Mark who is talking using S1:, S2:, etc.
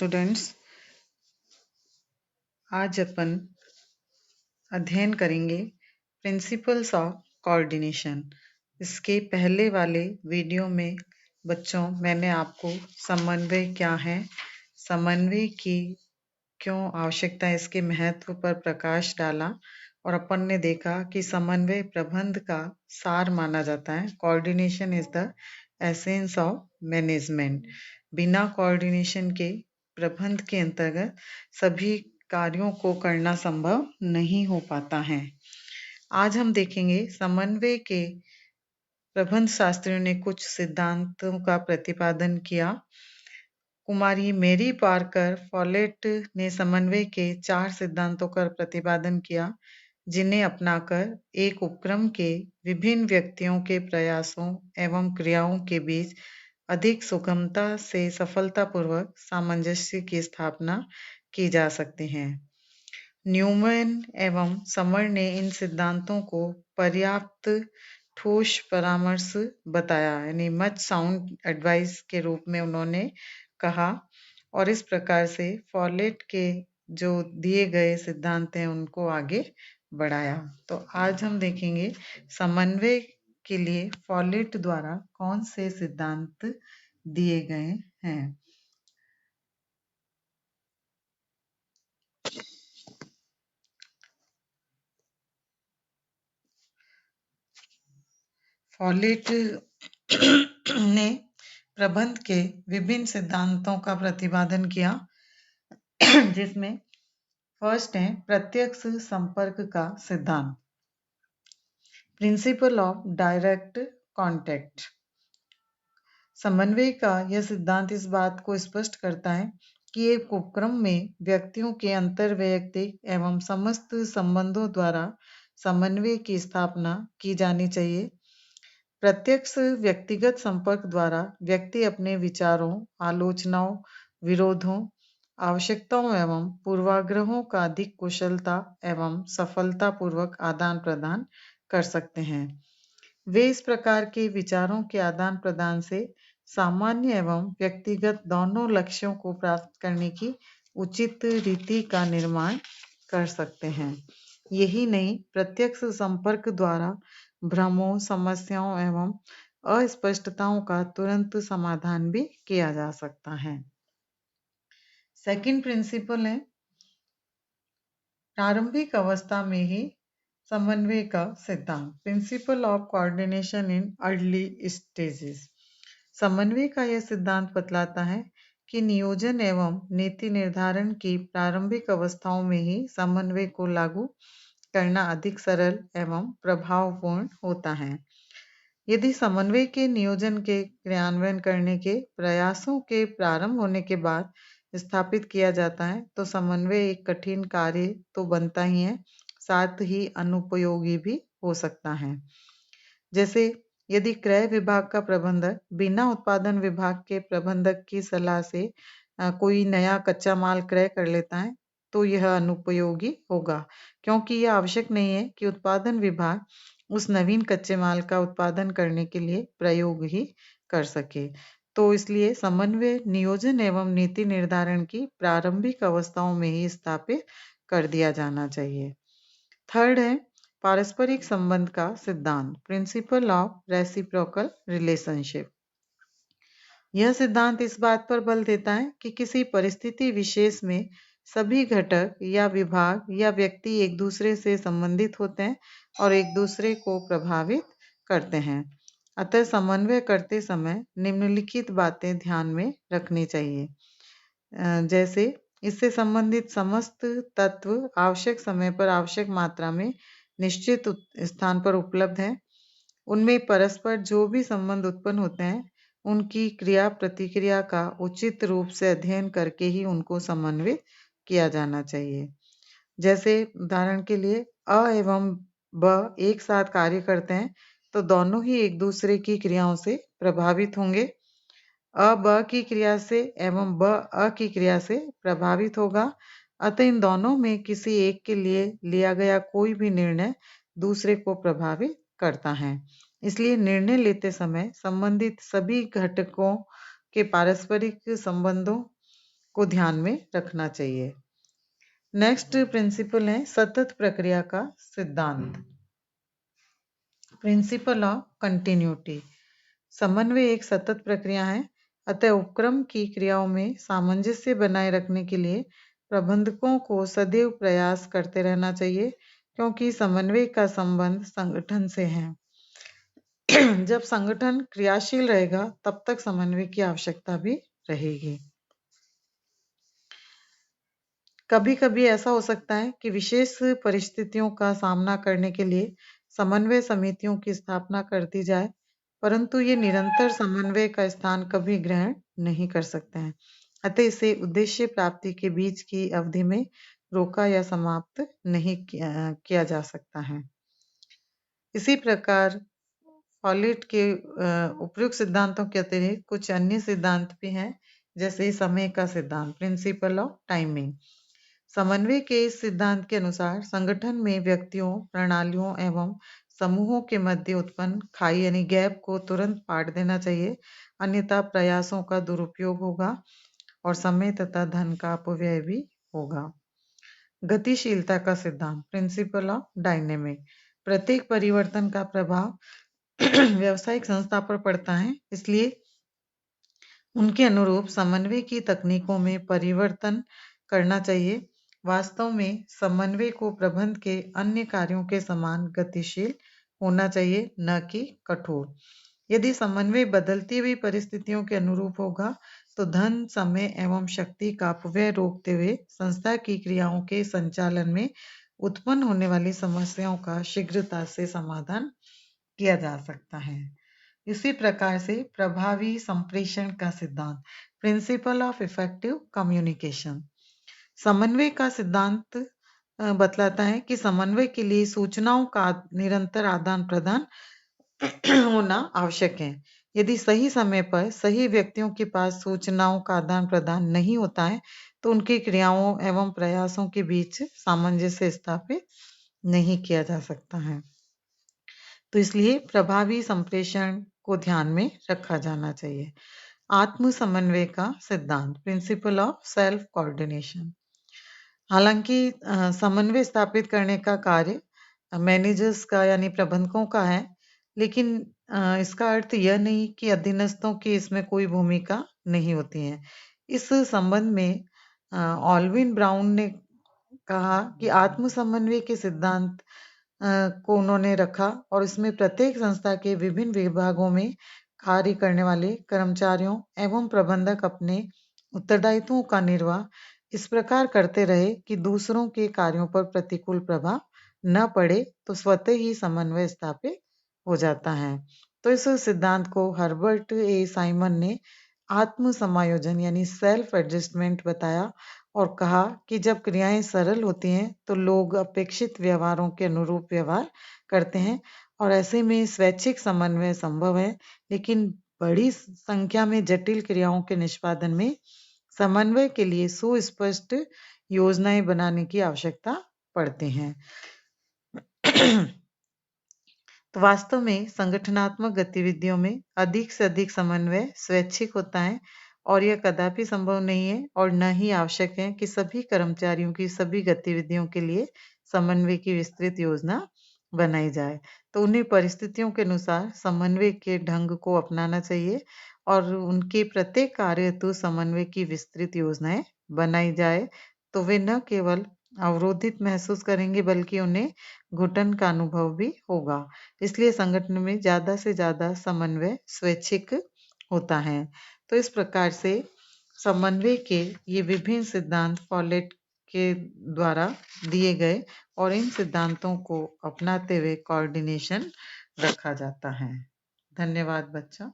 S1: Students, आज अपन अध्ययन करेंगे प्रिंसिपल्स ऑफ कोऑर्डिनेशन। इसके पहले वाले वीडियो में बच्चों मैंने आपको समन्वय क्या है, समन्वय की क्यों आवश्यकता है, इसके महत्व पर प्रकाश डाला और अपन ने देखा कि समन्वय प्रबंध का सार माना जाता है। Coordination is the essence of management. बिना कोऑर्डिनेशन के प्रबंध के अंतर्गत सभी कार्यों को करना संभव नहीं हो पाता है। आज हम देखेंगे समन्वय के प्रबंध शास्त्रियों ने कुछ सिद्धांतों का प्रतिपादन किया। कुमारी मेरी पार्कर फॉलेट ने समन्वय के 4 सिद्धांतों का प्रतिपादन किया, जिन्हें अपनाकर एक उपक्रम के विभिन्न व्यक्तियों के प्रयासों एवं क्रियाओं के बीच अधिक सुगमता से सफलतापूर्वक सामंजस्य की स्थापना की जा सकती है। न्यूमैन एवं समर ने इन सिद्धांतों को पर्याप्त ठोस परामर्श बताया, यानी मच साउंड एडवाइस के रूप में उन्होंने कहा, और इस प्रकार से फॉलेट के जो दिए गए सिद्धांत हैं उनको आगे बढ़ाया। तो आज हम देखेंगे समन्वय के लिए फॉलेट द्वारा कौन से सिद्धांत दिए गए हैं। फॉलेट ने प्रबंध के विभिन्न सिद्धांतों का प्रतिपादन किया, जिसमें फर्स्ट है प्रत्यक्ष संपर्क का सिद्धांत, प्रिंसिपल ऑफ डायरेक्ट कॉन्टैक्ट। समन्वय का यह सिद्धांत इस बात को स्पष्ट करता है कि एक उपक्रम में व्यक्तियों के अंतर्वैयक्तिक एवं समस्त संबंधों द्वारा समन्वय की स्थापना की जानी चाहिए। प्रत्यक्ष व्यक्तिगत संपर्क द्वारा व्यक्ति अपने विचारों, आलोचनाओं, विरोधों, आवश्यकताओं एवं पूर्वाग्रहों का अधिक कुशलता एवं सफलतापूर्वक आदान प्रदान कर सकते हैं। वे इस प्रकार के विचारों के आदान प्रदान से सामान्य एवं व्यक्तिगत दोनों लक्ष्यों को प्राप्त करने की उचित रीति का निर्माण कर सकते हैं। यही नहीं, प्रत्यक्ष संपर्क द्वारा भ्रमों, समस्याओं एवं अस्पष्टताओं का तुरंत समाधान भी किया जा सकता है। सेकंड प्रिंसिपल है प्रारंभिक अवस्था में ही समन्वय का सिद्धांत, principle of coordination in early stages. समन्वय का यह सिद्धांत बतलाता है कि नियोजन एवं नीति निर्धारण की प्रारंभिक अवस्थाओं में ही समन्वय को लागू करना अधिक सरल एवं प्रभावपूर्ण होता है। यदि समन्वय के नियोजन के क्रियान्वयन करने के प्रयासों के प्रारंभ होने के बाद स्थापित किया जाता है, तो समन्वय एक कठिन कार्य तो बनता ही है, साथ ही अनुपयोगी भी हो सकता है। जैसे यदि क्रय विभाग का प्रबंधक बिना उत्पादन विभाग के प्रबंधक की सलाह से कोई नया कच्चा माल क्रय कर लेता है, तो यह अनुपयोगी होगा, क्योंकि यह आवश्यक नहीं है कि उत्पादन विभाग उस नवीन कच्चे माल का उत्पादन करने के लिए प्रयोग ही कर सके। तो इसलिए समन्वय नियोजन एवं नीति निर्धारण की प्रारंभिक अवस्थाओं में ही स्थापित कर दिया जाना चाहिए। थर्ड है पारस्परिक संबंध का सिद्धांत, प्रिंसिपल ऑफ रेसिप्रोकल रिलेशनशिप। यह सिद्धांत इस बात पर बल देता है कि किसी परिस्थिति विशेष में सभी घटक या विभाग या व्यक्ति एक दूसरे से संबंधित होते हैं और एक दूसरे को प्रभावित करते हैं। अतः समन्वय करते समय निम्नलिखित बातें ध्यान में रखनी चाहिए। जैसे इससे संबंधित समस्त तत्व आवश्यक समय पर आवश्यक मात्रा में निश्चित स्थान पर उपलब्ध है। उनमें परस्पर जो भी संबंध उत्पन्न होते हैं, उनकी क्रिया प्रतिक्रिया का उचित रूप से अध्ययन करके ही उनको समन्वित किया जाना चाहिए। जैसे उदाहरण के लिए अ एवं ब एक साथ कार्य करते हैं, तो दोनों ही एक दूसरे की क्रियाओं से प्रभावित होंगे। अ ब की क्रिया से एवं ब अ की क्रिया से प्रभावित होगा। अतः इन दोनों में किसी एक के लिए लिया गया कोई भी निर्णय दूसरे को प्रभावित करता है। इसलिए निर्णय लेते समय संबंधित सभी घटकों के पारस्परिक संबंधों को ध्यान में रखना चाहिए। नेक्स्ट प्रिंसिपल है सतत प्रक्रिया का सिद्धांत, प्रिंसिपल ऑफ कंटिन्यूटी। समन्वय एक सतत प्रक्रिया है, अतः उपक्रम की क्रियाओं में सामंजस्य बनाए रखने के लिए प्रबंधकों को सदैव प्रयास करते रहना चाहिए, क्योंकि समन्वय का संबंध संगठन से है। जब संगठन क्रियाशील रहेगा तब तक समन्वय की आवश्यकता भी रहेगी। कभी कभी ऐसा हो सकता है कि विशेष परिस्थितियों का सामना करने के लिए समन्वय समितियों की स्थापना कर दी जाए, परंतु ये निरंतर समन्वय का स्थान कभी ग्रहण नहीं कर सकते हैं, अतः इसे उद्देश्य प्राप्ति के बीच की अवधि में रोका या समाप्त नहीं किया जा सकता है। इसी प्रकार फॉलेट के उपयुक्त सिद्धांतों के अतिरिक्त कुछ अन्य सिद्धांत भी हैं, जैसे समय का सिद्धांत, प्रिंसिपल ऑफ टाइमिंग। समन्वय के इस सिद्धांत के अनुसार संगठन में व्यक्तियों, प्रणालियों एवं समूहों के मध्य उत्पन्न खाई यानी गैप को तुरंत पाट देना चाहिए, अन्यथा प्रयासों का दुरुपयोग होगा और समय तथा धन का अपव्यय भी होगा। गतिशीलता का सिद्धांत, प्रिंसिपल ऑफ डायनेमिक। प्रत्येक परिवर्तन का प्रभाव व्यावसायिक संस्था पर पड़ता है, इसलिए उनके अनुरूप समन्वय की तकनीकों में परिवर्तन करना चाहिए। वास्तव में समन्वय को प्रबंध के अन्य कार्यों के समान गतिशील होना चाहिए, न कि कठोर। यदि समन्वय बदलती हुई परिस्थितियों के अनुरूप होगा तो धन, समय एवं शक्ति का अपव्यय रोकते हुए संस्था की क्रियाओं के संचालन में उत्पन्न होने वाली समस्याओं का शीघ्रता से समाधान किया जा सकता है। इसी प्रकार से प्रभावी संप्रेषण का सिद्धांत, प्रिंसिपल ऑफ इफेक्टिव कम्युनिकेशन। समन्वय का सिद्धांत बतलाता है कि समन्वय के लिए सूचनाओं का निरंतर आदान प्रदान होना आवश्यक है। यदि सही समय पर सही व्यक्तियों के पास सूचनाओं का आदान प्रदान नहीं होता है तो उनकी क्रियाओं एवं प्रयासों के बीच सामंजस्य स्थापित नहीं किया जा सकता है। तो इसलिए प्रभावी संप्रेषण को ध्यान में रखा जाना चाहिए। आत्म समन्वय का सिद्धांत, प्रिंसिपल ऑफ सेल्फ कोऑर्डिनेशन। हालांकि समन्वय स्थापित करने का कार्य मैनेजर्स का यानी प्रबंधकों का है, लेकिन इसका अर्थ यह नहीं कि अधीनस्थों की इसमें कोई भूमिका नहीं होती है। इस संबंध में ऑल्विन ब्राउन ने कहा कि आत्म समन्वय के सिद्धांत को उन्होंने रखा और इसमें प्रत्येक संस्था के विभिन्न विभागों में कार्य करने वाले कर्मचारियों एवं प्रबंधक अपने उत्तरदायित्वों का निर्वाह इस प्रकार करते रहे कि दूसरों के कार्यों पर प्रतिकूल प्रभाव न पड़े, तो स्वतः ही समन्वय स्थापित हो जाता है। तो इस सिद्धांत को हर्बर्ट ए साइमन ने आत्म समायोजन यानी सेल्फ एडजस्टमेंट बताया और कहा कि जब क्रियाएं सरल होती हैं तो लोग अपेक्षित व्यवहारों के अनुरूप व्यवहार करते हैं और ऐसे में स्वैच्छिक समन्वय संभव है, लेकिन बड़ी संख्या में जटिल क्रियाओं के निष्पादन में समन्वय के लिए सुस्पष्ट योजनाएं बनाने की आवश्यकता पड़ती है। तो वास्तव में संगठनात्मक गतिविधियों में अधिक से अधिक समन्वय स्वैच्छिक होता है और यह कदापि संभव नहीं है और न ही आवश्यक है कि सभी कर्मचारियों की सभी गतिविधियों के लिए समन्वय की विस्तृत योजना बनाई जाए। तो उन्हें परिस्थितियों के अनुसार समन्वय के ढंग को अपनाना चाहिए और उनके प्रत्येक कार्य हेतु समन्वय की विस्तृत योजनाएं बनाई जाए, तो वे न केवल अवरोधित महसूस करेंगे बल्कि उन्हें घुटन का अनुभव भी होगा। इसलिए संगठन में ज्यादा से ज्यादा समन्वय स्वैच्छिक होता है। तो इस प्रकार से समन्वय के ये विभिन्न सिद्धांत फॉलेट के द्वारा दिए गए और इन सिद्धांतों को अपनाते हुए कोऑर्डिनेशन रखा जाता है। धन्यवाद बच्चों।